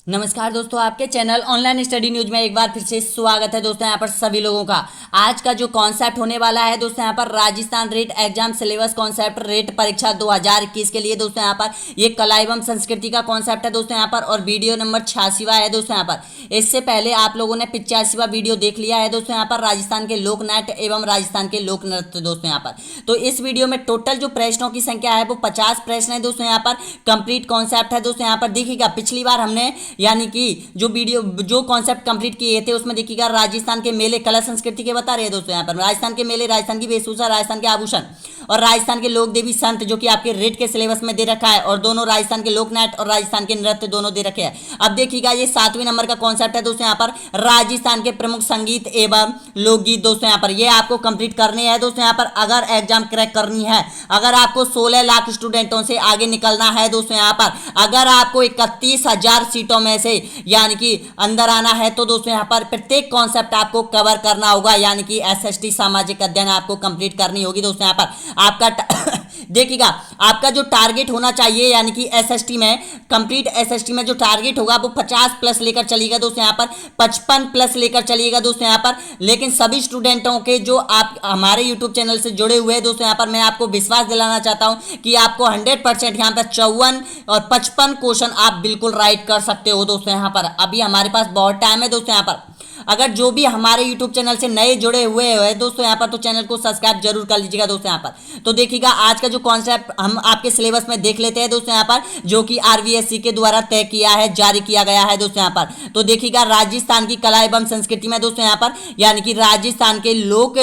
नमस्कार दोस्तों, आपके चैनल ऑनलाइन स्टडी न्यूज में एक बार फिर से स्वागत है दोस्तों। यहाँ पर सभी लोगों का आज का जो कॉन्सेप्ट होने वाला है दोस्तों, यहाँ पर Rajasthan rate exam syllabus concept rate परीक्षा 2021 के लिए दोस्तों यहाँ पर ये कला एवं संस्कृति का कॉन्सेप्ट है दोस्तों यहाँ पर, और वीडियो नंबर 86वां है दोस्तों यहाँ पर। इससे पहले आप लोगों ने 85वां वीडियो देख लिया है दोस्तों यहाँ पर, राजस्थान के लोक नाट्य एवं राजस्थान के लोक नृत्य दोस्तों यहाँ पर। तो इस वीडियो में टोटल जो प्रश्नों की संख्या है वो 50 प्रश्न है दोस्तों यहाँ पर। कंप्लीट कॉन्सेप्ट है दोस्तों यहाँ पर। देखिएगा, पिछली बार हमने यानी कि जो कॉन्सेप्ट कंप्लीट किए थे उसमें देखिएगा राजस्थान के मेले कला संस्कृति के बता रहे हैं दोस्तों यहाँ पर। राजस्थान के मेले, राजस्थान की वेशभूषा, राजस्थान के आभूषण और राजस्थान के लोक देवी संत जो कि आपके रेट के सिलेबस में दे रखा है, और दोनों राजस्थान के लोक नाट्य और राजस्थान के नृत्य दोनों दे रखे हैं। अब देखिएगा, ये 7वें नंबर का कॉन्सेप्ट है दोस्तों यहाँ पर, राजस्थान के प्रमुख संगीत एवं लोकगीत दोस्तों यहाँ पर। ये आपको कंप्लीट करने हैं दोस्तों यहाँ पर, अगर एग्जाम क्रैक करनी है, अगर आपको 16 लाख स्टूडेंटों से आगे निकलना है दोस्तों यहाँ पर, अगर आपको 31,000 सीटों में से यानी कि अंदर आना है, तो दोस्तों यहाँ पर प्रत्येक कॉन्सेप्ट आपको कवर करना होगा, यानी कि एसएसटी सामाजिक अध्ययन आपको कंप्लीट करनी होगी दोस्तों यहाँ पर। आपका देखिएगा, आपका जो टारगेट होना चाहिए यानी कि एसएसटी में, कंप्लीट एसएसटी में जो टारगेट होगा वो 50 प्लस लेकर चलिएगा दोस्तों यहाँ पर, 55 प्लस लेकर चलिएगा दोस्तों यहाँ पर। लेकिन सभी स्टूडेंटों के जो आप हमारे यूट्यूब चैनल से जुड़े हुए हैं दोस्तों यहाँ पर, मैं आपको विश्वास दिलाना चाहता हूं कि आपको 100% यहाँ पर 54 और 55 क्वेश्चन आप बिल्कुल राइट कर सकते हो दोस्तों यहाँ पर। अभी हमारे पास बहुत टाइम है दोस्तों यहाँ पर। अगर जो भी हमारे YouTube चैनल से नए जुड़े हुए हैं दोस्तों यहाँ पर, तो चैनल को सब्सक्राइब जरूर कर लीजिएगा दोस्तों यहाँ पर। तो देखिएगा, आज का जो कॉन्सेप्ट हम आपके सिलेबस में देख लेते हैं दोस्तों यहाँ पर, जो कि आरवीएससी के द्वारा तय किया है, जारी किया गया है दोस्तों यहाँ पर। तो देखिएगा, राजस्थान की कला एवं संस्कृति में दोस्तों यहाँ पर, यानी कि राजस्थान के लोक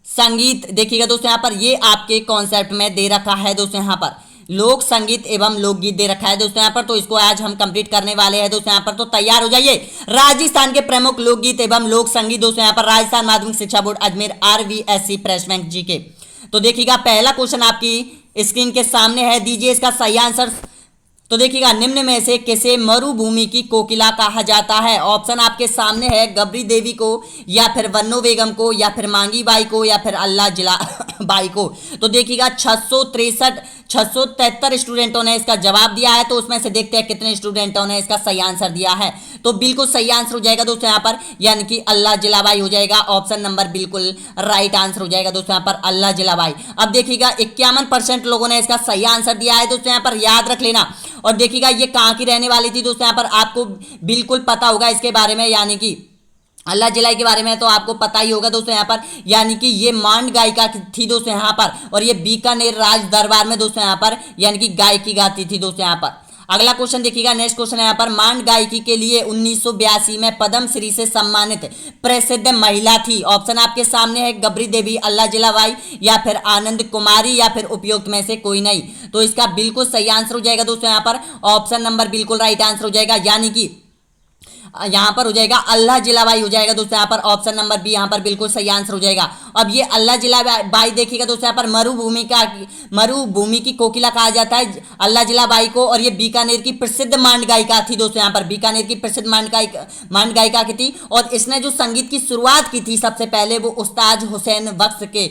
संगीत देखिएगा दोस्तों यहाँ पर, ये आपके कॉन्सेप्ट में दे रखा है दोस्तों यहाँ पर। लोक संगीत एवं लोकगीत दे रखा है दोस्तों यहाँ पर, तो इसको आज हम कंप्लीट करने वाले हैं दोस्तों यहाँ पर। तो तैयार हो जाइए। राजस्थान के प्रमुख लोकगीत एवं लोक संगीत दोस्तों यहाँ पर, राजस्थान माध्यमिक शिक्षा बोर्ड अजमेर आरवीएससी प्रश्न बैंक जीके। तो देखिएगा, पहला क्वेश्चन आपकी स्क्रीन के सामने है, दीजिए इसका सही आंसर। तो देखिएगा, निम्न में से किसे मरुभूमि की कोकिला कहा जाता है? ऑप्शन आपके सामने है, गबरी देवी को, या फिर वन्नो बेगम को, या फिर मांगी बाई को, या फिर अल्लाह जिला बाई को। तो देखिएगा, 673 स्टूडेंटों ने इसका जवाब दिया है, तो उसमें से देखते हैं कितने स्टूडेंटों ने इसका सही आंसर दिया है। तो बिल्कुल सही आंसर हो जाएगा दोस्तों यहाँ पर, यानी कि अल्लाह जिलाबाई हो जाएगा। ऑप्शन नंबर बिल्कुल राइट आंसर हो जाएगा दोस्तों यहाँ पर, अल्लाह जिलाबाई। अब देखिएगा, 51% लोगों ने इसका सही आंसर दिया है दोस्तों यहाँ पर, याद रख लेना। और देखिएगा, ये कहाँ की रहने वाली थी दोस्तों यहाँ पर, आपको बिल्कुल पता होगा इसके बारे में, यानी कि अल्लाह जिलाई के बारे में तो आपको पता ही होगा दोस्तों यहाँ पर, यानी कि ये मांड गायिका थी दोस्तों यहाँ पर, और ये बीकानेर राज दरबार में दोस्तों यहाँ पर यानी कि गायकी गाती थी दोस्तों यहाँ पर। अगला क्वेश्चन देखिएगा, नेक्स्ट क्वेश्चन है यहाँ पर, मांड गायकी के लिए 1982 में पद्म श्री से सम्मानित प्रसिद्ध महिला थी। ऑप्शन आपके सामने है, गबरी देवी, अल्लाह जिलाबाई, या फिर आनंद कुमारी, या फिर उपयुक्त में से कोई नहीं। तो इसका बिल्कुल सही आंसर हो जाएगा दोस्तों यहाँ पर, ऑप्शन नंबर बिल्कुल राइट आंसर हो जाएगा, यानी कि यहाँ पर हो जाएगा अल्लाह जिलाबाई हो जाएगा दोस्तों यहाँ पर। ऑप्शन नंबर बी यहाँ पर बिल्कुल सही आंसर हो जाएगा। अब ये अल्लाह जिलाबाई देखिएगा दोस्तों यहाँ पर, मरुभूमि की कोकिला कहा जाता है अल्लाह जिलाबाई को, और ये बीकानेर की प्रसिद्ध मांड गायिका थी दोस्तों यहाँ पर, बीकानेर की प्रसिद्ध मांड गायिका की थी। और इसने जो संगीत की शुरुआत की थी सबसे पहले, वो उस्ताद हुसैन बख्श के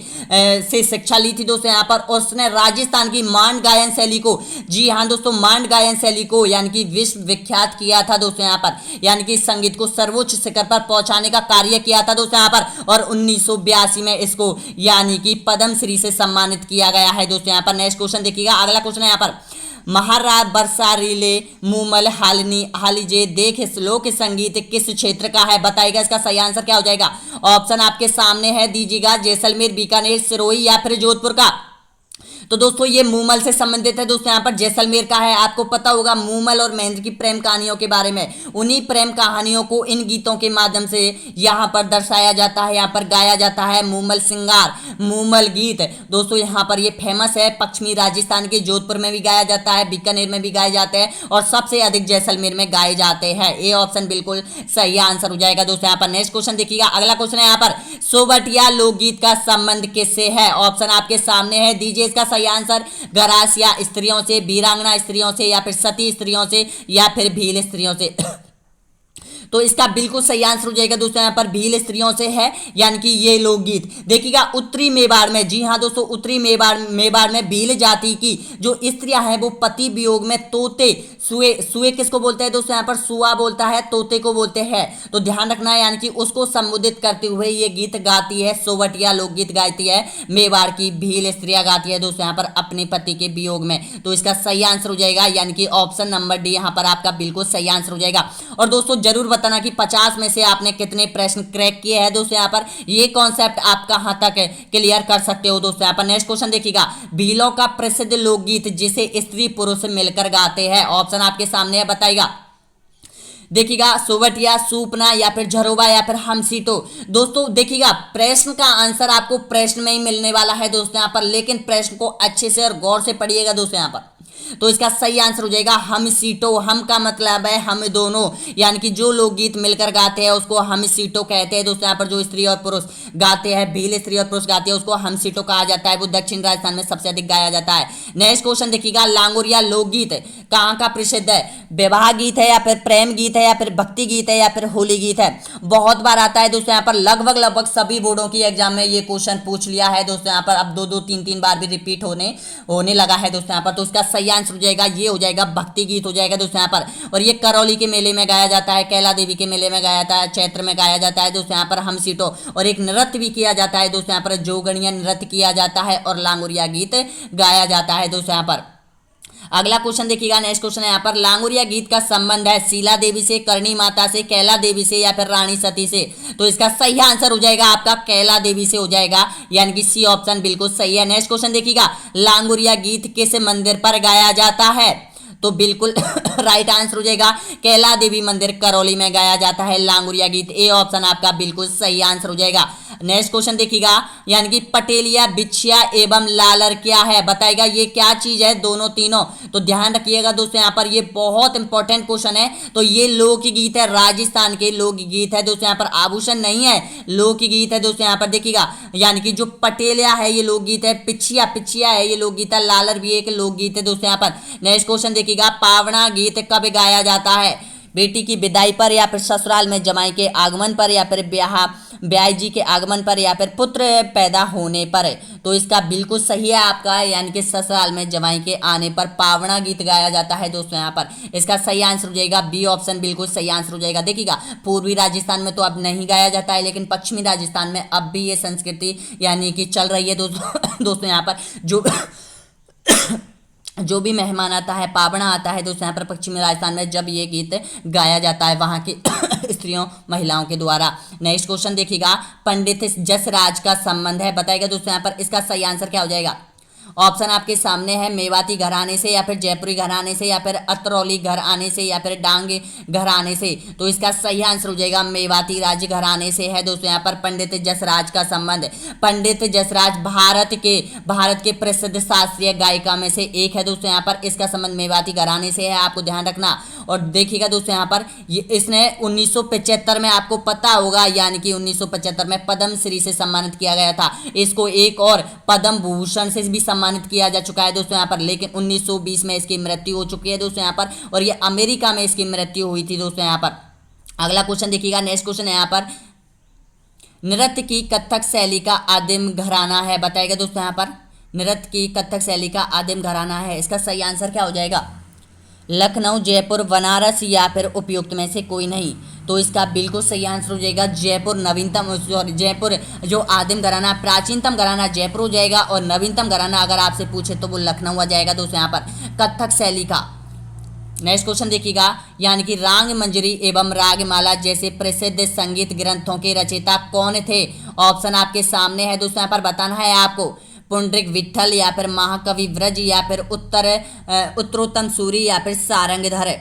से शिक्षा ली थी दोस्तों यहाँ पर। और उसने राजस्थान की मांड गायन शैली को, जी हाँ दोस्तों, मांड गायन शैली को यानी कि विश्व विख्यात किया था दोस्तों यहाँ पर, यानी कि संगीत को सर्वोच्च शिखर पर पहुंचाने का कार्य किया था दोस्तों यहाँ पर। और 1982 में इसको यानी कि पद्म श्री से सम्मानित किया गया है दोस्तों यहाँ पर। नेक्स्ट क्वेश्चन देखिएगा, अगला क्वेश्चन है यहाँ पर, महाराज बरसारीले मूमल हालिजे देख लोक संगीत किस क्षेत्र का है? बताइएगा, इसका सही आंसर क्या हो जाएगा? ऑप्शन आपके सामने है, दीजिएगा, जैसलमेर, बीकानेर, सिरोही, या फिर जोधपुर का। तो दोस्तों, ये मूमल से संबंधित है दोस्तों यहाँ पर, जैसलमेर का है। आपको पता होगा मूमल और महेंद्र की प्रेम कहानियों के बारे में, उन्हीं प्रेम कहानियों को इन गीतों के माध्यम से यहाँ पर दर्शाया जाता है, यहाँ पर गाया जाता है। मूमल श्रृंगार, मूमल गीत दोस्तों यहाँ पर ये फेमस है। पश्चिमी राजस्थान के जोधपुर में भी गाया जाता है, बीकानेर में भी गाए जाते हैं, और सबसे अधिक जैसलमेर में गाए जाते हैं। ये ऑप्शन बिल्कुल सही आंसर हो जाएगा दोस्तों यहाँ पर। नेक्स्ट क्वेश्चन देखिएगा, अगला क्वेश्चन है यहाँ पर, सोवटिया लोकगीत का संबंध किससे है? ऑप्शन आपके सामने है, दीजिए इसका सही आंसर। गरासिया स्त्रियों से, वीरांगना स्त्रियों से, या फिर सती स्त्रियों से, या फिर भील स्त्रियों से। तो इसका बिल्कुल सही आंसर हो जाएगा दोस्तों यहाँ पर भील स्त्रियों से है, यानी कि ये लोकगीत। देखिएगा उत्तरी मेवाड़ में, जी हाँ दोस्तों, उत्तरी मेवाड़ में भील जाति की जो स्त्रियां हैं वो पति वियोग में तोते, सुए सुए किसको बोलते हैं दोस्तों यहाँ पर, सुआ बोलता है, तोते को बोलते हैं, तो ध्यान रखना है, यानी कि उसको संबोधित करते हुए ये गीत गाती है, सोवटिया लोकगीत गाती है, मेवाड़ की भील स्त्रियां गाती है दोस्तों यहाँ पर अपने पति के वियोग में। तो इसका सही आंसर हो जाएगा यानी कि ऑप्शन नंबर डी यहाँ पर आपका बिल्कुल सही आंसर हो जाएगा। और दोस्तों जरूर बताना कि 50 में से आपने कितने प्रश्न क्रैक किए हैं दोस्तों यहाँ पर, ये कॉन्सेप्ट आप कहां तक क्लियर कर सकते हो दोस्तों यहाँ पर। नेक्स्ट क्वेश्चन देखिएगा, भीलों का प्रसिद्ध लोकगीत जिसे स्त्री पुरुष मिलकर गाते हैं, ऑप्शन आपके सामने है, बताइएगा। देखिएगा सोवटिया, सूपना या फिर झरोबा या फिर हमसीटो। दोस्तों देखिएगा प्रश्न का आंसर आपको प्रश्न में ही मिलने वाला है दोस्तों यहाँ पर, लेकिन प्रश्न को अच्छे से और गौर से पढ़िएगा दोस्तों यहाँ पर। तो इसका सही आंसर हो जाएगा हम सीटो। हम का मतलब है हम दोनों, यानी कि जो लोकगीत मिलकर गाते हैं उसको हम सीटो कहते हैं दोस्तों यहाँ पर। जो स्त्री और पुरुष गाते हैं, भील स्त्री और पुरुष गाते हैं, उसको हम सीटो कहा जाता है। वो दक्षिण राजस्थान में सबसे अधिक गाया जाता है। नेक्स्ट क्वेश्चन देखिएगा, लांगोरिया लोकगीत कहाँ का प्रसिद्ध है, विवाह गीत है या फिर प्रेम गीत है या फिर भक्ति गीत है या फिर होली गीत है। बहुत बार आता है दोस्तों यहाँ पर, लगभग सभी बोर्डों की एग्जाम में ये क्वेश्चन पूछ लिया है दोस्तों यहाँ पर। अब 2-2, 3-3 बार भी रिपीट होने लगा है दोस्तों यहाँ पर। तो इसका सही आंसर हो जाएगा, ये हो जाएगा भक्ति गीत हो जाएगा दोस्तों यहाँ पर। और ये करौली के मेले में गाया जाता है, कैला देवी के मेले में गाया जाता है, चैत्र में गाया जाता है दोस्तों यहाँ पर हम सीटो। और एक नृत्य भी किया जाता है दोस्तों यहाँ पर, जोगणिया नृत्य किया जाता है और लांगोरिया गीत गाया जाता है दोस्तों यहाँ पर। अगला क्वेश्चन देखिएगा, नेक्स्ट क्वेश्चन है यहाँ पर, लांगोरिया गीत का संबंध है शीला देवी से, करणी माता से, कैला देवी से या फिर रानी सती से। तो इसका सही आंसर हो जाएगा आपका कैला देवी से हो जाएगा, यानी कि सी ऑप्शन बिल्कुल सही है। नेक्स्ट क्वेश्चन देखिएगा, लांगोरिया गीत किस मंदिर पर गाया जाता है, तो बिल्कुल राइट आंसर हो जाएगा कैला देवी मंदिर करौली में गाया जाता है लांगोरिया गीत। ए ऑप्शन आपका बिल्कुल सही आंसर हो जाएगा। नेक्स्ट क्वेश्चन देखिएगा, यानी कि पटेलिया, बिछिया एवं लालर क्या है, बताएगा ये क्या चीज है, दोनों तीनों। तो ध्यान रखिएगा दोस्तों यहाँ पर, ये बहुत इंपॉर्टेंट क्वेश्चन है। तो ये लोकगीत है, राजस्थान के लोकगीत है दोस्तों यहाँ पर, आभूषण नहीं है, लोकगीत है दोस्तों यहाँ पर। देखिएगा यानी कि जो पटेलिया है ये लोकगीत है, पिछिया है ये लोकगीत है, लालर भी एक लोकगीत है दोस्तों यहाँ पर। नेक्स्ट क्वेश्चन देखिएगा, पावना गीत कब गाया जाता है, बेटी की विदाई पर या फिर ससुराल में जमाई के आगमन पर या फिर ब्याह जी के आगमन पर या फिर पुत्र पैदा होने पर। तो इसका बिल्कुल सही है आपका, यानी कि ससुराल में जमाई के आने पर पावना गीत गाया जाता है दोस्तों यहाँ पर। इसका सही आंसर हो जाएगा बी ऑप्शन बिल्कुल सही आंसर हो जाएगा। देखिएगा पूर्वी राजस्थान में तो अब नहीं गाया जाता है, लेकिन पश्चिमी राजस्थान में अब भी ये संस्कृति यानी कि चल रही है दोस्तों यहाँ पर। जो भी मेहमान आता है, पावना आता है दोस्तों यहाँ पर पश्चिमी राजस्थान में, जब ये गीत गाया जाता है वहाँ की स्त्रियों महिलाओं के द्वारा। नेक्स्ट क्वेश्चन देखिएगा, पंडित जसराज का संबंध है, बताइएगा दोस्तों यहाँ पर। इसका सही आंसर क्या हो जाएगा, ऑप्शन आपके सामने है, मेवाती घराने से या फिर जयपुरी घराने से या फिर अतरौली घराने से या फिर डांग घराने से। तो इसका सही आंसर हो जाएगा मेवाती राज घराने से है दोस्तों यहाँ पर पंडित जसराज का संबंध। पंडित जसराज भारत के प्रसिद्ध शास्त्रीय गायिका में से एक है दोस्तों यहाँ पर। इसका संबंध मेवाती घराने से है, आपको ध्यान रखना। और देखिएगा दोस्तों यहाँ पर इसने 1975 में, आपको पता होगा, यानी कि 1975 में पद्म श्री से सम्मानित किया गया था। इसको एक और पद्म भूषण से भी सम्मानित किया जा चुका है दोस्तों यहाँ पर, लेकिन 1920 में इसकी मृत्यु हो चुकी है दोस्तों यहाँ पर, और ये अमेरिका में इसकी मृत्यु हुई थी दोस्तों यहाँ पर। अगला क्वेश्चन देखिएगा, नेक्स्ट क्वेश्चन है यहाँ पर, नृत्य की कथक शैली का आदिम घराना है, बताएगा दोस्तों यहाँ पर। नृत्य की कथक शैली का आदिम घराना है, इसका सही आंसर क्या हो जाएगा, लखनऊ, जयपुर, बनारस या फिर उपयुक्त में से कोई नहीं। तो इसका बिल्कुल सही आंसर हो जाएगा जयपुर। नवीनतम जयपुर जो आदिम घराना, प्राचीनतम घराना जयपुर हो जाएगा, और नवीनतम घराना अगर आपसे पूछे तो वो लखनऊ आ जाएगा दोस्तों यहाँ पर कथक शैली का। नेक्स्ट क्वेश्चन देखिएगा, यानी कि राग मंजरी एवं रागमाला जैसे प्रसिद्ध संगीत ग्रंथों के रचयिता कौन थे, ऑप्शन आपके सामने है दोस्तों यहाँ पर, बताना है आपको। पुंडरिक विट्ठल या फिर महाकवि व्रज या फिर उत्तरोत्तम सूरी या फिर सारंगधर।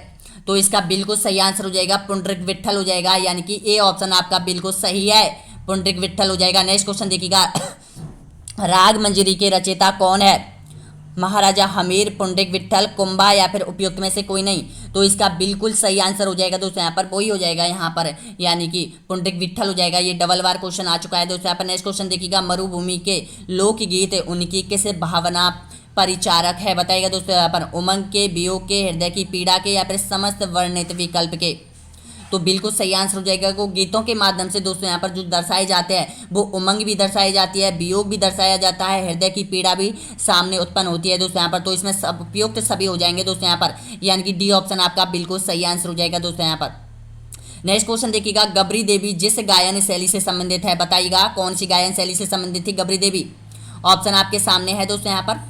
तो इसका बिल्कुल सही आंसर हो जाएगा पुंडरिक विट्ठल हो जाएगा, यानी कि ए ऑप्शन आपका बिल्कुल सही है, पुंडरिक विट्ठल हो जाएगा। नेक्स्ट क्वेश्चन देखिएगा, राग मंजरी के रचयिता कौन है, महाराजा हमीर, पुंडरिक विट्ठल, कुंभा या फिर उपयुक्त में से कोई नहीं। तो इसका बिल्कुल सही आंसर हो जाएगा दोस्तों यहाँ पर, वही हो जाएगा यहाँ पर, यानी कि पुंडरिक विट्ठल हो जाएगा। ये डबल बार क्वेश्चन आ चुका है दोस्तों यहाँ पर। नेक्स्ट क्वेश्चन देखिएगा, मरुभूमि के लोकगीत उनकी किस भावना परिचारक है, बताइएगा दोस्तों यहाँ पर, उमंग के, वियोग के, हृदय की पीड़ा के या फिर समस्त वर्णित विकल्प के। तो बिल्कुल सही आंसर हो जाएगा को गीतों के माध्यम से दोस्तों यहाँ पर जो दर्शाए जाते हैं वो उमंग भी दर्शाई जाती है, वियोग भी दर्शाया जाता है, हृदय की पीड़ा भी सामने उत्पन्न होती है दोस्तों यहाँ पर। तो इसमें सब उपयुक्त सभी हो जाएंगे दोस्तों यहाँ पर, यानी कि डी ऑप्शन आपका बिल्कुल सही आंसर हो जाएगा दोस्तों यहाँ पर। नेक्स्ट क्वेश्चन देखिएगा, गबरी देवी जिस गायन शैली से संबंधित है, बताइएगा कौन सी गायन शैली से संबंधित थी गबरी देवी। ऑप्शन आपके सामने है दोस्तों यहाँ पर,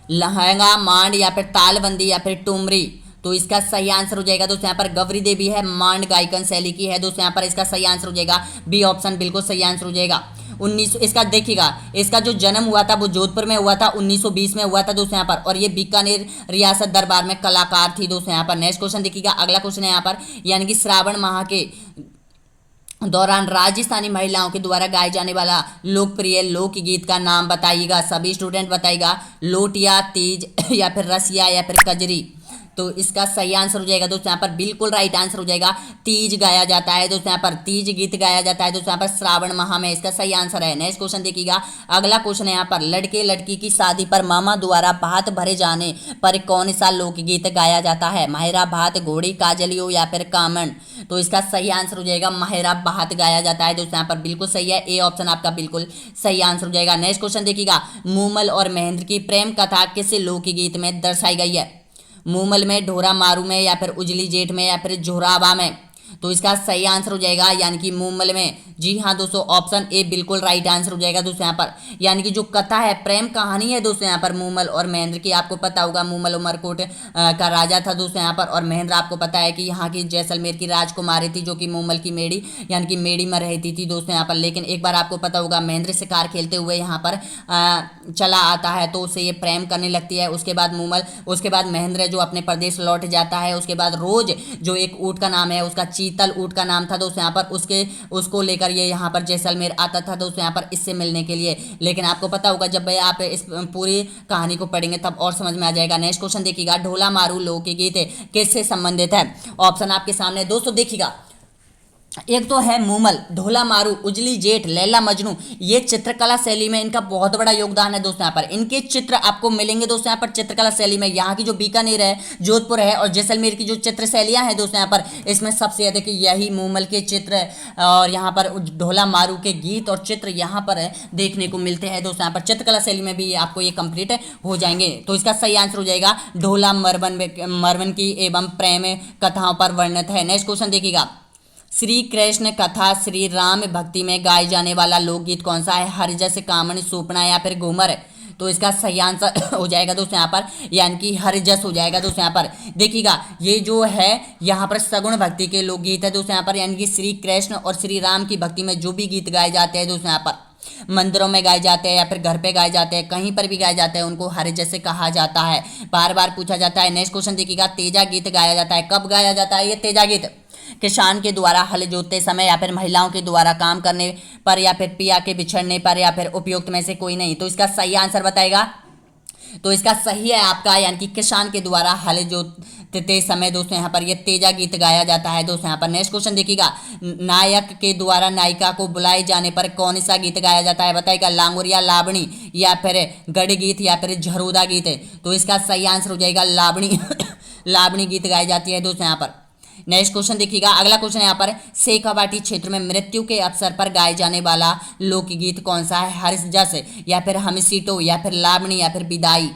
लहंगा, मांड या फिर तालबंदी या फिर टुमरी। तो इसका सही आंसर हो जाएगा दोस्तों यहाँ पर गबरी देवी है, मांड गायकन शैली की है दोस्तों यहाँ पर। इसका सही आंसर हो जाएगा बी ऑप्शन बिल्कुल सही आंसर हो जाएगा। 19 इसका देखिएगा, इसका जो जन्म हुआ था वो जोधपुर में हुआ था, 1920 में हुआ था दोस्तों यहाँ पर, और ये बीकानेर रियासत दरबार में कलाकार थी दोस्तों यहाँ पर। नेक्स्ट क्वेश्चन देखिएगा, अगला क्वेश्चन है यहाँ पर, यानी कि श्रावण माह के दौरान राजस्थानी महिलाओं के द्वारा गाए जाने वाला लोकप्रिय लोकगीत का नाम बताइएगा। सभी स्टूडेंट बताइएगा, लोटिया, तीज या फिर रसिया या फिर कजरी। तो इसका सही आंसर हो जाएगा दोस्तों यहाँ पर बिल्कुल राइट आंसर हो जाएगा, तीज गाया जाता है दोस्तों यहाँ पर, तीज गीत गाया जाता है दोस्तों यहाँ पर श्रावण माह में, इसका सही आंसर है। नेक्स्ट क्वेश्चन देखिएगा, अगला क्वेश्चन है यहाँ पर, लड़के लड़की की शादी पर मामा द्वारा भात भरे जाने पर कौन सा लोकगीत गाया जाता है। माहिरा भात, घोड़ी, काजलियो या फिर कामन। तो इसका सही आंसर हो जाएगा माहिरा भात गाया जाता है दोस्तों यहाँ पर, बिल्कुल सही है, ए ऑप्शन आपका बिल्कुल सही आंसर हो जाएगा। नेक्स्ट क्वेश्चन देखिएगा, मूमल और महेंद्र की प्रेम कथा किस लोकगीत में दर्शाई गई है। मूमल में, ढोरा मारू में या फिर उजली जेठ में या फिर जोराबा में। तो इसका सही आंसर हो जाएगा यानी कि मूमल में। जी हाँ दोस्तों, ऑप्शन ए बिल्कुल राइट आंसर हो जाएगा दोस्तों यहाँ पर, यानी कि जो कथा है, प्रेम कहानी है दोस्तों यहाँ पर मूमल और महेंद्र की। आपको पता होगा मूमल उमरकोट का राजा था दोस्तों यहाँ पर, और महेंद्र आपको पता है कि यहाँ की जैसलमेर की राजकुमारी थी जो कि मूमल की मेड़ी यानी कि मेड़ी में रहती थी दोस्तों यहाँ पर। लेकिन एक बार आपको पता होगा महेंद्र शिकार खेलते हुए यहाँ पर चला आता है, तो उससे ये प्रेम करने लगती है। उसके बाद महेंद्र जो अपने प्रदेश लौट जाता है, उसके बाद रोज जो एक ऊँट का नाम है उसका चीतल ऊँट का नाम था दोस्तों यहाँ पर, उसको लेकर ये यहाँ पर जैसलमेर आता था दोस्तों यहाँ पर इससे मिलने के लिए। लेकिन आपको पता होगा जब भाई आप इस पूरी कहानी को पढ़ेंगे तब और समझ में आ जाएगा। नेक्स्ट क्वेश्चन देखिएगा, ढोला मारू लोकगीत किससे संबंधित है। ऑप्शन आपके सामने दोस्तों देखिएगा, एक तो है मूमल, ढोला मारू, उजली जेठ, लैला मजनू। ये चित्रकला शैली में इनका बहुत बड़ा योगदान है दोस्तों यहाँ पर। इनके चित्र आपको मिलेंगे दोस्तों यहाँ पर चित्रकला शैली में। यहाँ की जो बीकानेर है, जोधपुर है और जैसलमेर की जो चित्र शैलियाँ हैं दोस्तों यहाँ पर, इसमें सबसे अधिक यही मूमल के चित्र और यहाँ पर ढोला मारू के गीत और चित्र यहाँ पर देखने को मिलते हैं दोस्तों यहाँ पर। चित्रकला शैली में भी आपको ये कंप्लीट हो जाएंगे। तो इसका सही आंसर हो जाएगा ढोला मरवन की एवं प्रेम कथाओं पर वर्णित है। नेक्स्ट क्वेश्चन देखिएगा, श्री कृष्ण कथा श्री राम भक्ति में गाए जाने वाला लोकगीत कौन सा है। हरिजस, कामन, सूपना या फिर घूमर। तो इसका सही आंसर हो जाएगा दोस्तों यहाँ पर, यानी कि हरिजस हो जाएगा दोस्तों यहाँ पर। देखिएगा, ये जो है यहाँ पर सगुण भक्ति के लोकगीत है दोस्तों यहाँ पर, यानी कि श्री कृष्ण और श्री राम की भक्ति में जो भी गीत गाए जाते हैं दोस्तों यहाँ पर, मंदिरों में गाए जाते हैं या फिर घर पे गाए जाते हैं, कहीं पर भी गाए जाते हैं, उनको हरिजस से कहा जाता है। बार बार पूछा जाता है। नेक्स्ट क्वेश्चन देखिएगा, तेजा गीत गाया जाता है, कब गाया जाता है ये तेजा गीत। किसान के द्वारा हल जोतते समय या फिर महिलाओं के द्वारा काम करने पर या फिर पिया के बिछड़ने पर या फिर उपयुक्त में से कोई नहीं। तो इसका सही आंसर बताएगा। तो इसका सही है आपका, यानी कि किसान के द्वारा हल जोतते समय दोस्तों यहाँ पर ये तेजा गीत गाया जाता है दोस्तों यहाँ पर। नेक्स्ट क्वेश्चन देखिएगा, नायक के द्वारा नायिका को बुलाए जाने पर कौन सा गीत गाया जाता है, बताइएगा। लांगुरिया, लावणी या फिर गढ़ गीत या फिर झरोदा गीत। तो इसका सही आंसर हो जाएगा लावणी लावणी गीत गाई जाती है दोस्तों यहाँ पर। नेक्स्ट क्वेश्चन देखिएगा, अगला क्वेश्चन यहाँ पर, शेखावाटी क्षेत्र में मृत्यु के अवसर पर गाए जाने वाला लोकगीत कौन सा है। हरिजस या फिर हमसीटो या फिर लावणी या फिर विदाई।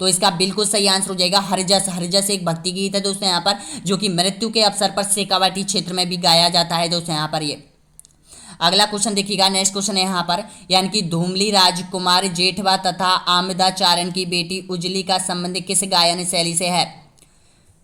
तो इसका बिल्कुल सही आंसर हो जाएगा हरिजस। हरिजस एक भक्ति गीत है दोस्तों यहाँ पर, जो कि मृत्यु के अवसर पर शेखावाटी क्षेत्र में भी गाया जाता है दोस्तों यहाँ पर ये। अगला क्वेश्चन देखिएगा, नेक्स्ट क्वेश्चन है यहाँ पर, यानी कि धूमली राजकुमार जेठवा तथा आमदाचारण की बेटी उजली का संबंध किस गायन शैली से है।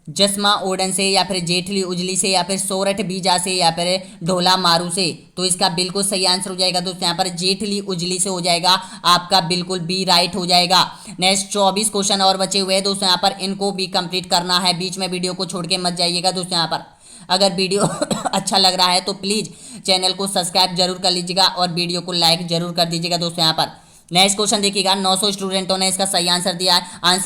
जसमा ओडन से या फिर जेठली उजली से या फिर सोरठ बीजा से या फिर ढोला मारू से। तो इसका बिल्कुल सही आंसर हो जाएगा दोस्तों यहाँ पर जेठली उजली से हो जाएगा आपका, बिल्कुल बी राइट हो जाएगा। नेक्स्ट 24 क्वेश्चन और बचे हुए हैं दोस्तों यहाँ पर, इनको भी कंप्लीट करना है। बीच में वीडियो को छोड़ के मत जाइएगा दोस्तों यहाँ पर। अगर वीडियो अच्छा लग रहा है तो प्लीज़ चैनल को सब्सक्राइब जरूर कर लीजिएगा और वीडियो को लाइक जरूर कर दीजिएगा दोस्तों यहाँ पर। नेक्स्ट क्वेश्चन देखिएगा, 900 स्टूडेंटों ने इसका सही आंसर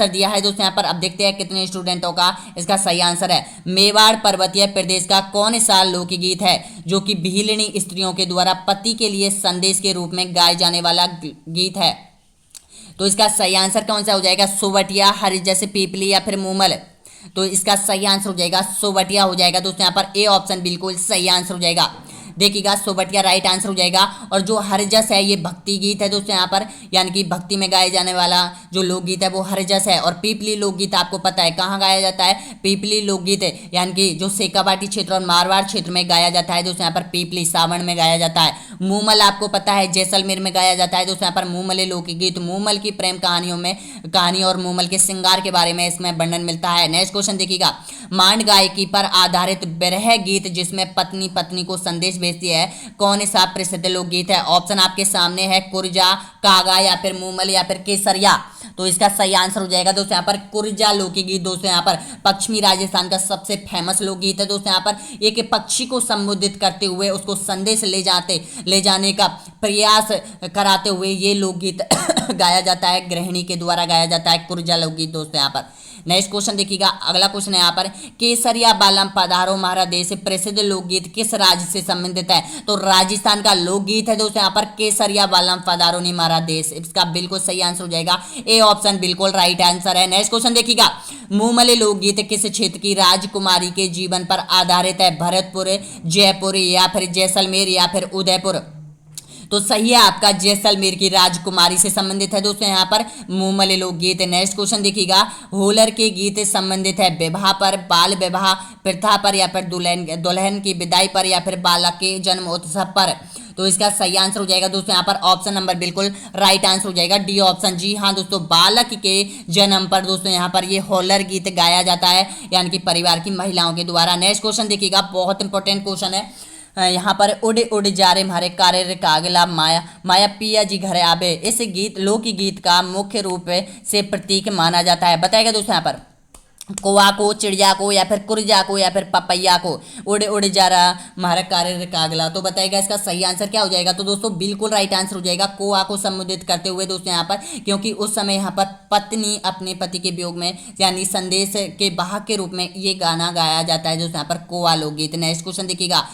दिया है दोस्तों यहाँ पर। अब देखते हैं कितने स्टूडेंटों का इसका सही आंसर है। मेवाड़ पर्वतीय प्रदेश का कौन सा लोकगीत है जो कि भीलनी स्त्रियों के द्वारा पति के लिए संदेश के रूप में गाए जाने वाला गीत है। तो इसका सही आंसर कौन सा हो जाएगा, सोवटिया, हरिजस, पीपली या फिर मूमल। तो इसका सही आंसर हो जाएगा सोवटिया हो जाएगा दोस्तों। यहाँ पर ए ऑप्शन बिल्कुल सही आंसर हो जाएगा। देखिएगा सोवटिया राइट आंसर हो जाएगा। और जो हरजस है ये भक्ति गीत है दोस्तों यहाँ पर, यानी कि भक्ति में गाए जाने वाला जो लोकगीत है वो हरजस है। और पीपली लोकगीत आपको पता है कहाँ गाया जाता है, पीपली लोकगीत है यानी कि जो सेकाबाटी क्षेत्र और मारवाड़ क्षेत्र में गाया जाता है दोस्तों यहाँ पर पीपली सावन में गाया जाता है। मूमल आपको पता है जैसलमेर में गाया जाता है दोस्तों यहाँ पर मूमले लोकगीत, मूमल की प्रेम कहानियों में कहानी और मूमल के श्रृंगार के बारे में इसमें वर्णन मिलता है। नेक्स्ट क्वेश्चन देखिएगा, मांड गायकी पर आधारित बिरह गीत जिसमें पत्नी पत्नी को संदेश भेजती है, कौन सा प्रसिद्ध लोकगीत है? ऑप्शन आपके सामने है, कुरजा, कागा या फिर मूमल या फिर केसरिया। तो इसका सही आंसर हो जाएगा दोस्तों यहाँ पर कुरजा लोकगीत। दोस्तों यहाँ पर पश्चिमी राजस्थान का सबसे फेमस लोकगीत है दोस्तों यहाँ पर। एक पक्षी को संबोधित करते हुए उसको संदेश ले जाने का प्रयास कराते हुए ये लोकगीत गाया जाता है, गृहिणी के द्वारा गाया जाता है कुरजा लोकगीत दोस्तों यहाँ पर। नेक्स्ट क्वेश्चन देखिएगा, अगला क्वेश्चन है यहाँ पर, केसरिया बालम पधारो म्हारा देश प्रसिद्ध लोकगीत किस राज्य से संबंधित है? तो राजस्थान का लोकगीत है दोस्तों यहाँ पर केसरिया बालम पधारो नी म्हारा देश। इसका बिल्कुल सही आंसर हो जाएगा ए ऑप्शन बिल्कुल राइट आंसर है। नेक्स्ट क्वेश्चन देखिएगा, मूमले लोकगीत किस क्षेत्र की राजकुमारी के जीवन पर आधारित है? भरतपुर, जयपुर या फिर जैसलमेर या फिर उदयपुर? तो सही है आपका जैसलमेर की राजकुमारी से संबंधित है दोस्तों यहाँ पर मूमल लोकगीत। नेक्स्ट क्वेश्चन देखिएगा, होलर के गीत संबंधित है विवाह पर, बाल विवाह प्रथा पर या फिर दुल्हन की विदाई पर या फिर बालक के जन्म उत्सव पर? तो इसका सही आंसर हो जाएगा दोस्तों यहाँ पर ऑप्शन नंबर बिल्कुल राइट आंसर हो जाएगा डी ऑप्शन। जी हाँ दोस्तों, बालक के जन्म पर दोस्तों यहाँ पर ये होलर गीत गाया जाता है, यानी कि परिवार की महिलाओं के द्वारा। नेक्स्ट क्वेश्चन देखिएगा, बहुत इंपॉर्टेंट क्वेश्चन है यहाँ पर, उड़े उड़ जा रे हमारे कार्य कागला माया माया पिया जी घर आबे, इस गीत लोकगीत का मुख्य रूप से प्रतीक माना जाता है। बताएगा दोस्तों यहाँ पर कौआ को, चिड़िया को या फिर कुरजा को या फिर पपैया को? उड़ उड़ जा रहा हमारा कार्य कागला। तो बताएगा इसका सही आंसर क्या हो जाएगा? तो दोस्तों बिल्कुल राइट आंसर हो जाएगा कौआ को संबोधित करते हुए दोस्तों यहाँ पर, क्योंकि उस समय यहाँ पर पत्नी अपने पति के वियोग में यानी संदेश के वाहक के रूप में ये गाना गाया जाता है दोस्तों यहाँ पर कौआ लोकगीत। नेक्स्ट क्वेश्चन देखिएगा,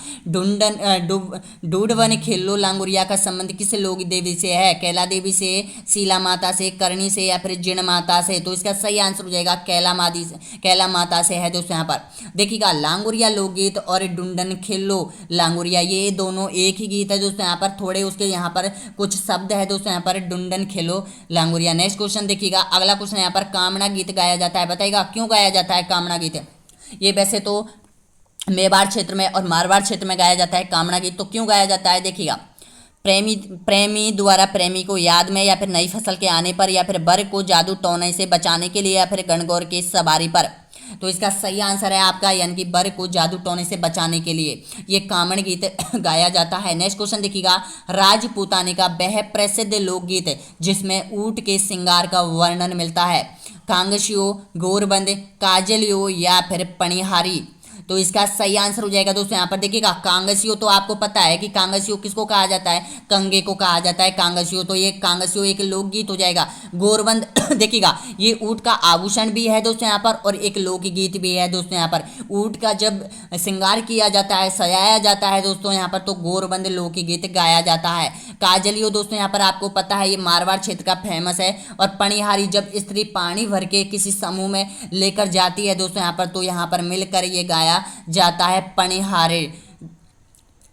डूडवन खेलो लांगुरिया का संबंध किस लोक देवी से है? कैला देवी से, शीला माता से, करणी से या फिर जिण माता से? तो इसका सही आंसर हो जाएगा कैला माता से है दोस्तों यहाँ पर। देखिएगा, लांगुरिया लोकगीत और डुंडन खेलो लांगुरिया ये दोनों एक ही गीत है दोस्तों यहाँ पर, थोड़े उसके यहाँ पर कुछ शब्द है दोस्तों यहाँ पर, डुंडन खेलो लांगुरिया। नेक्स्ट क्वेश्चन देखिएगा, अगला क्वेश्चन यहाँ पर, कामना गीत गाया जाता है, बताइएगा क्यों गाया जाता है कामना गीत? ये वैसे तो मेवाड़ क्षेत्र में और मारवाड़ क्षेत्र में गाया जाता है कामना गीत, तो क्यों गाया जाता है? देखिएगा, प्रेमी द्वारा प्रेमी को याद में या फिर नई फसल के आने पर या फिर बर को जादू टोने से बचाने के लिए या फिर गणगौर की सवारी पर? तो इसका सही आंसर है आपका, यानी कि बर को जादू टोने से बचाने के लिए ये कामण गीत गाया जाता है। नेक्स्ट क्वेश्चन देखिएगा, राजपूताने का वह प्रसिद्ध लोकगीत जिसमें ऊंट के श्रृंगार का वर्णन मिलता है? कांगशियो, गोरबंद, काजलियो या फिर पणिहारी? तो इसका सही आंसर हो जाएगा दोस्तों यहाँ पर। देखिएगा, कांगसियो तो आपको पता है कि कांगसियो किसको कहा जाता है? कंगे को कहा जाता है कांगसियो, तो ये कांगसियो एक लोकगीत हो जाएगा। गोरबंद देखिएगा, ये ऊँट का आभूषण भी है दोस्तों यहाँ पर और एक लोकगीत भी है दोस्तों यहाँ पर। ऊँट का जब श्रृंगार किया जाता है, सजाया जाता है दोस्तों यहाँ पर, तो गोरबंद लोकगीत गाया जाता है। काजलियो दोस्तों यहाँ पर आपको पता है ये मारवाड़ क्षेत्र का फेमस है। और पणिहारी, जब स्त्री पानी भर के किसी समूह में लेकर जाती है दोस्तों यहाँ पर, तो यहाँ पर मिलकर ये गाया जाता है पणिहारी।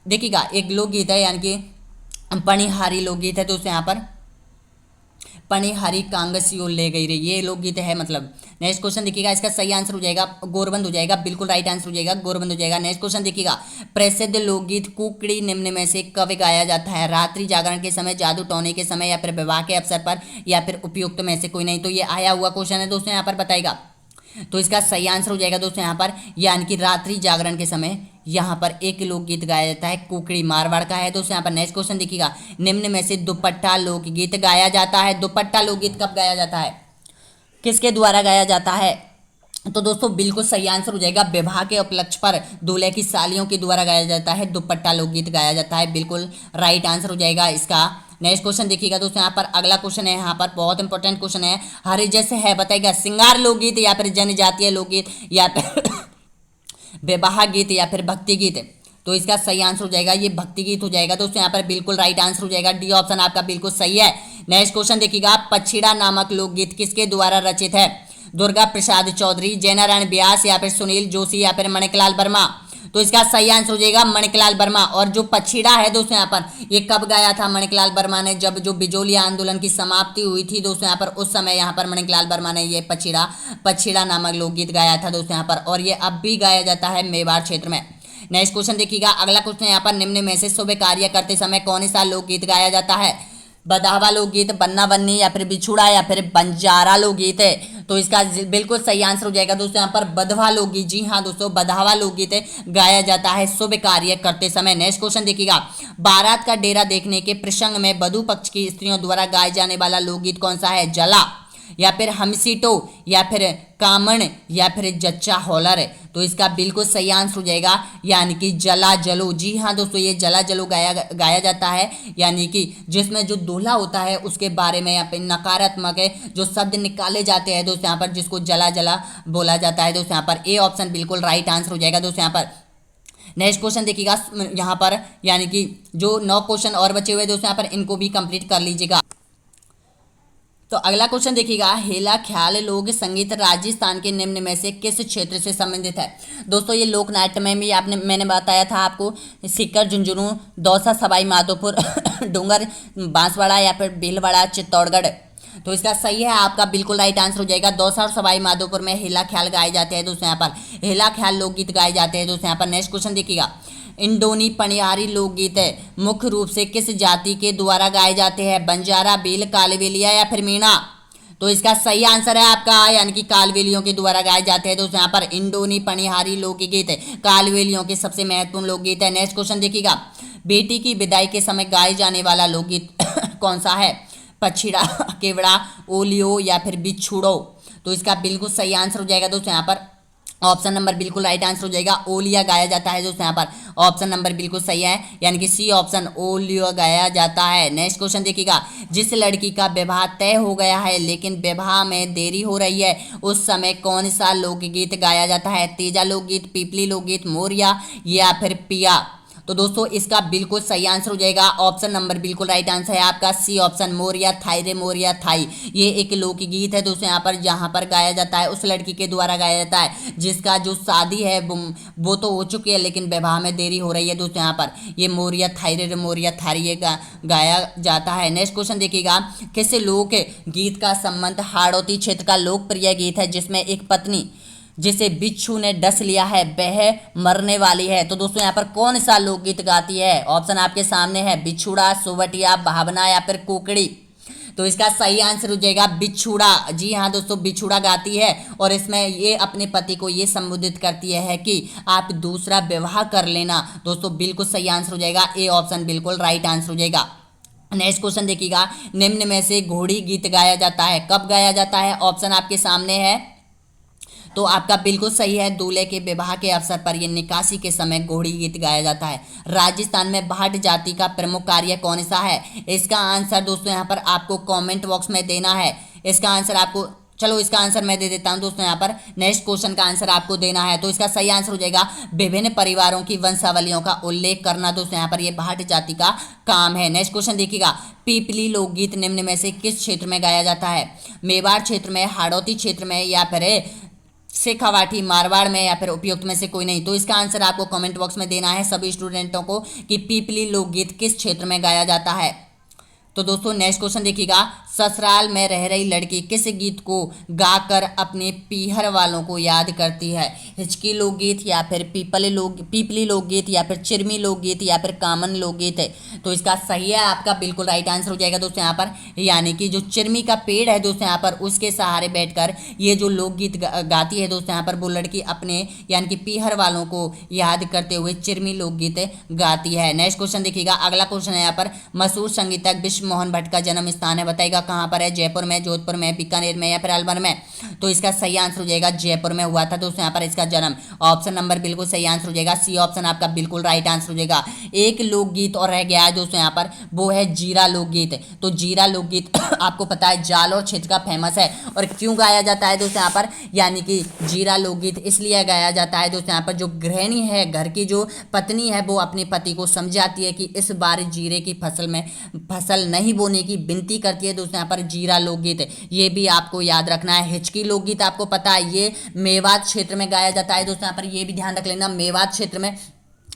देखिएगा, एक लोकगीत है यानी कि पणिहारी लोकगीत है दोस्तों यहाँ पर, पणिहारी कांगसियो ले गई रे, ये लोकगीत है मतलब। नेक्स्ट क्वेश्चन देखिएगा, इसका सही आंसर हो जाएगा गोरबंद हो जाएगा, बिल्कुल राइट आंसर हो जाएगा, गोरबंद हो जाएगा। नेक्स्ट क्वेश्चन देखिएगा, प्रसिद्ध लोकगीत कुकड़ी निम्न में से कब गाया जाता है? रात्रि जागरण के समय, जादू टोने के समय या फिर विवाह के अवसर पर या फिर उपयुक्त में से कोई नहीं? तो ये आया हुआ क्वेश्चन है दोस्तों यहाँ पर, बताएगा। तो इसका सही आंसर हो जाएगा दोस्तों यहाँ पर, यानी कि रात्रि जागरण के समय यहाँ पर एक लोकगीत गाया जाता है, कुकड़ी मारवाड़ का है दोस्तों यहाँ पर। नेक्स्ट क्वेश्चन देखिएगा, निम्न में से दुपट्टा लोकगीत गाया जाता है? दुपट्टा लोकगीत कब गाया जाता है, किसके द्वारा गाया जाता है? तो दोस्तों बिल्कुल सही आंसर हो जाएगा, विवाह के उपलक्ष्य पर दूल्हे की सालियों के द्वारा गाया जाता है, दुपट्टा लोकगीत गाया जाता है, बिल्कुल राइट आंसर हो जाएगा इसका। नेक्स्ट क्वेश्चन देखिएगा दोस्तों यहाँ पर, अगला क्वेश्चन है यहाँ पर, बहुत इंपॉर्टेंट क्वेश्चन है, हरिजस है, बताइएगा श्रृंगार लोकगीत या फिर जनजातीय लोकगीत या फिर विवाह गीत या फिर भक्ति गीत? तो इसका सही आंसर हो जाएगा ये भक्ति गीत हो जाएगा दोस्तों यहाँ पर, बिल्कुल राइट आंसर हो जाएगा, डी ऑप्शन आपका बिल्कुल सही है। नेक्स्ट क्वेश्चन देखिएगा, पछिड़ा नामक लोकगीत किसके द्वारा रचित है? दुर्गा प्रसाद चौधरी, जयनारायण व्यास या फिर सुनील जोशी या फिर माणिकलाल वर्मा। तो इसका सही आंसर हो जाएगा माणिकलाल वर्मा। और जो पछीड़ा है दोस्तों यहाँ पर ये कब गाया था माणिकलाल वर्मा ने, जब जो बिजोलिया आंदोलन की समाप्ति हुई थी दोस्तों यहाँ पर, उस समय यहाँ पर माणिकलाल वर्मा ने ये पछीड़ा नामक लोकगीत गाया था दोस्तों यहाँ पर। और ये अब भी गाया जाता है मेवाड़ क्षेत्र में। नेक्स्ट क्वेश्चन देखिएगा, अगला क्वेश्चन यहाँ पर, निम्न में से शुभ कार्य करते समय कौन सा लोकगीत गाया जाता है? बदावा लोकगीत, बन्ना बन्नी या फिर बिछुड़ा या फिर बंजारा लोकगीत है। तो इसका बिल्कुल सही आंसर हो जाएगा दोस्तों यहाँ पर बधवा लोकगीत। जी हाँ दोस्तों, बधावा लोकगीत गाया जाता है शुभ कार्य करते समय। नेक्स्ट क्वेश्चन देखिएगा, बारात का डेरा देखने के प्रसंग में वधु पक्ष की स्त्रियों द्वारा गाए जाने वाला लोकगीत कौन सा है? जला या फिर हमसीटो या फिर कामण या फिर जच्चा होलर। तो इसका बिल्कुल सही आंसर हो जाएगा यानी कि जला जलो। जी हाँ दोस्तों, ये जला जलो गाया जाता है, यानी कि जिसमें जो दूल्हा होता है उसके बारे में यहाँ पे नकारात्मक जो शब्द निकाले जाते हैं दोस्तों यहाँ पर, जिसको जला जला बोला जाता है दोस्तों यहाँ पर। ए ऑप्शन बिल्कुल राइट आंसर हो जाएगा दोस्तों यहाँ पर। नेक्स्ट क्वेश्चन देखिएगा यहाँ पर, यानी कि जो 9 क्वेश्चन और बचे हुए दोस्तों यहाँ पर, इनको भी कंप्लीट कर लीजिएगा। तो अगला क्वेश्चन देखिएगा, हेला ख्याल लोक संगीत राजस्थान के निम्न में से किस क्षेत्र से संबंधित है? दोस्तों ये लोक नाट्य में भी मैंने बताया था आपको, सीकर, झुंझुनू, दौसा, सवाई माधोपुर, डूंगर, बांसवाड़ा या फिर भीलवाड़ा, चित्तौड़गढ़। तो इसका सही है आपका बिल्कुल राइट आंसर हो जाएगा, दौसा और सवाई माधोपुर में हेला ख्याल गाए जाते हैं दोस्तों यहाँ पर, हेला ख्याल लोकगीत गाए जाते हैं दोस्तों यहाँ पर। नेक्स्ट क्वेश्चन देखिएगा, इंडोनी पनियारी लोकगीत मुख्य रूप से किस जाति के द्वारा गाए जाते हैं? बंजारा, भील, कालवेलिया या फिर मीणा। तो इसका सही आंसर है आपका यानी कि कालवेलियों के द्वारा गाए जाते हैं दोस्तों यहाँ पर। इंडोनी पनिहारी लोकगीत कालवेलियों के सबसे महत्वपूर्ण लोकगीत है। नेक्स्ट क्वेश्चन देखिएगा, बेटी की विदाई के समय गाए जाने वाला लोकगीत कौन सा है? पछीड़ा, केवड़ा, ओलियो या फिर बिछुड़ो। तो इसका बिल्कुल सही आंसर हो जाएगा दोस्तों यहाँ पर, ऑप्शन नंबर बिल्कुल राइट आंसर हो जाएगा, ओलिया गाया जाता है दोस्तों यहाँ पर। ऑप्शन नंबर बिल्कुल सही है, यानी कि सी ऑप्शन ओलिया गाया जाता है। नेक्स्ट क्वेश्चन देखिएगा, जिस लड़की का विवाह तय हो गया है लेकिन विवाह में देरी हो रही है, उस समय कौन सा लोकगीत गाया जाता है? तेजा लोकगीत, पीपली लोकगीत, मोरिया या फिर पिया। तो दोस्तों इसका बिल्कुल सही आंसर हो जाएगा, ऑप्शन नंबर बिल्कुल राइट आंसर है आपका, सी ऑप्शन मोरिया थाई रे मोरिया थाई। ये एक लोकगीत है दोस्तों यहाँ पर, जहाँ पर गाया जाता है, उस लड़की के द्वारा गाया जाता है जिसका जो शादी है वो तो हो चुकी है लेकिन विवाह में देरी हो रही है दोस्तों यहाँ पर। ये मोरिया थाई रे मोरिया थाई ये गाया जाता है। नेक्स्ट क्वेश्चन देखिएगा, किस लोक गीत का संबंध हाड़ौती क्षेत्र का लोकप्रिय गीत है जिसमें एक पत्नी जिसे बिच्छू ने डस लिया है वह मरने वाली है? तो दोस्तों यहाँ पर कौन सा लोकगीत गाती है? ऑप्शन आपके सामने है, बिछुड़ा, सोवटिया, भावना या फिर कुकड़ी। तो इसका सही आंसर हो जाएगा बिछुड़ा। जी हाँ दोस्तों, बिछुड़ा गाती है और इसमें ये अपने पति को ये संबोधित करती है कि आप दूसरा विवाह कर लेना। दोस्तों बिल्कुल सही आंसर हो जाएगा, ए ऑप्शन बिल्कुल राइट आंसर हो जाएगा। नेक्स्ट क्वेश्चन देखिएगा, निम्न में से घोड़ी गीत गाया जाता है, कब गाया जाता है? ऑप्शन आपके सामने है, तो आपका बिल्कुल सही है, दूल्हे के विवाह के अवसर पर यह निकासी के समय घोड़ी गीत गाया जाता है। राजस्थान में भाट जाति का प्रमुख कार्य कौन सा है? इसका आंसर दोस्तों यहाँ पर आपको कमेंट बॉक्स में देना है। इसका आंसर आपको, चलो इसका आंसर मैं दे देता हूं दोस्तों यहाँ पर, नेक्स्ट क्वेश्चन का आंसर आपको देना है। तो इसका सही आंसर हो जाएगा विभिन्न परिवारों की वंशावलियों का उल्लेख करना। दोस्तों यहाँ पर ये भाट जाति का काम है। नेक्स्ट क्वेश्चन देखिएगा, पीपली लोकगीत निम्न में से किस क्षेत्र में गाया जाता है? मेवाड़ क्षेत्र में, हाड़ौती क्षेत्र में या फिर शेखावाटी मारवाड़ में या फिर उपयुक्त में से कोई नहीं? तो इसका आंसर आपको कमेंट बॉक्स में देना है सभी स्टूडेंटों को कि पीपली लोकगीत किस क्षेत्र में गाया जाता है। तो दोस्तों नेक्स्ट क्वेश्चन देखिएगा, ससुराल में रह रही लड़की किस गीत को गाकर अपने पीहर वालों को याद करती है? हिचकी लोकगीत या फिर पीपली लोकगीत या फिर चिरमी लोकगीत या फिर कामन लोकगीत है? तो इसका सही है आपका बिल्कुल राइट आंसर हो जाएगा दोस्तों यहाँ पर, यानी कि जो चिरमी का पेड़ है दोस्तों यहाँ पर उसके सहारे बैठकर ये जो लोकगीत गाती है दोस्तों यहाँ पर, वो लड़की अपने यानी कि पीहर वालों को याद करते हुए चिरमी लोकगीत गाती है। नेक्स्ट क्वेश्चन देखिएगा, अगला क्वेश्चन है यहाँ पर, मशहूर संगीतज्ञ विश्व मोहन भट्ट का जन्म स्थान है, बताइएगा कहाँ पर है? जयपुर में, जोधपुर में, बीकानेर में या फिर अलवर में? तो इसका सही आंसर हो जाएगा जयपुर में हुआ था दोस्तों यहाँ पर इसका जन्म। ऑप्शन नंबर बिल्कुल सही आंसर हो जाएगा, सी ऑप्शन आपका बिल्कुल राइट आंसर हो जाएगा। एक लोकगीत और रह गया है दोस्तों यहाँ पर, वो है जीरा लोकगीत। तो जीरा लोकगीत आपको पता है जालौर क्षेत्र का फेमस है, और क्यों गाया जाता है दोस्तों यहाँ पर? यानी कि जीरा लोकगीत इसलिए गाया जाता है दोस्तों यहाँ पर, जो गृहिणी है, घर की जो पत्नी है, वो अपने पति को समझाती है कि इस बार जीरे की फसल नहीं बोने की विनती करती है दोस्तों दोस्तों यहाँ पर जीरा लोकगीत, ये भी आपको याद रखना है। हिचकी लोकगीत आपको पता है ये मेवात क्षेत्र में गाया जाता है दोस्तों, यहाँ पर ये भी ध्यान रख लेना, मेवात क्षेत्र में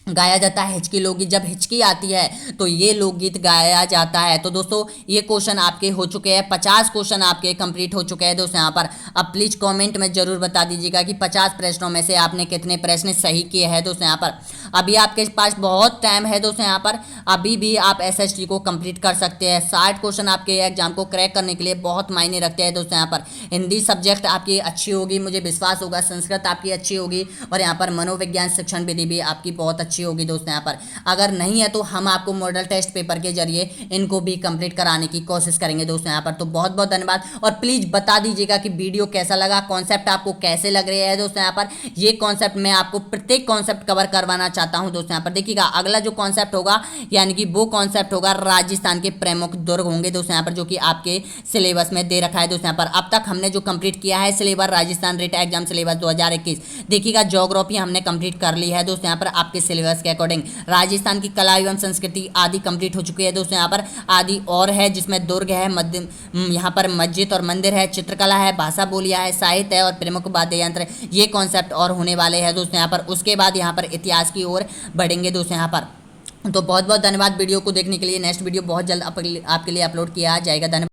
गाया जाता है हिचकी लोकगीत। जब हिचकी आती है तो ये लोकगीत गाया जाता है। तो दोस्तों ये क्वेश्चन आपके हो चुके हैं, 50 क्वेश्चन आपके कंप्लीट हो चुके हैं दोस्तों यहाँ पर। अब प्लीज कमेंट में जरूर बता दीजिएगा कि 50 प्रश्नों में से आपने कितने प्रश्न सही किए हैं दोस्तों यहाँ पर। अभी आपके पास बहुत टाइम है दोस्तों यहाँ पर, अभी भी आप एसएसटी को कंप्लीट कर सकते हैं। 60 क्वेश्चन आपके एग्जाम को क्रैक करने के लिए बहुत मायने रखते हैं दोस्तों यहाँ पर। हिंदी सब्जेक्ट आपकी अच्छी होगी, मुझे विश्वास होगा, संस्कृत आपकी अच्छी होगी, और यहाँ पर मनोविज्ञान शिक्षण विधि भी आपकी बहुत अच्छी होगी दोस्तों यहाँ पर। अगर नहीं है तो हम आपको मॉडल टेस्ट पेपर के जरिए इनको भी कंप्लीट कराने की कोशिश करेंगे दोस्तों यहाँ पर। तो बहुत बहुत धन्यवाद, और प्लीज बता दीजिएगा कि वीडियो कैसा लगा, कॉन्सेप्ट आपको कैसे लग रहे हैं दोस्तों यहाँ पर। ये कॉन्सेप्ट मैं आपको प्रत्येक कॉन्सेप्ट कवर करवाना चाहता हूं दोस्तों यहाँ पर। देखिएगा अगला जो कॉन्सेप्ट होगा, यानी कि वो कॉन्सेप्ट होगा राजस्थान के प्रमुख दुर्ग होंगे दोस्तों यहाँ पर, जो कि आपके सिलेबस में दे रखा है दोस्तों यहाँ पर। अब तक हमने जो कंप्लीट किया है syllabus, Rajasthan rate exam syllabus 2021, देखिएगा ज्योग्राफी हमने कंप्लीट कर ली है दोस्तों यहाँ पर आपके सिलेबस के अकॉर्डिंग। राजस्थान की कला एवं संस्कृति आदि कंप्लीट हो चुकी है दोस्तों यहाँ पर। आदि और है जिसमें दुर्ग है, मध्य यहाँ पर मस्जिद और मंदिर है, चित्रकला है, भाषा बोलियां है, साहित्य है और प्रमुख वाद्य यंत्र, ये कॉन्सेप्ट और होने वाले हैं दोस्तों यहाँ पर। उसके बाद यहाँ पर इतिहास की ओर बढ़ेंगे दोस्तों यहाँ पर। तो बहुत बहुत धन्यवाद वीडियो को देखने के लिए। नेक्स्ट वीडियो बहुत जल्द आपके लिए अपलोड किया जाएगा। धन्यवाद।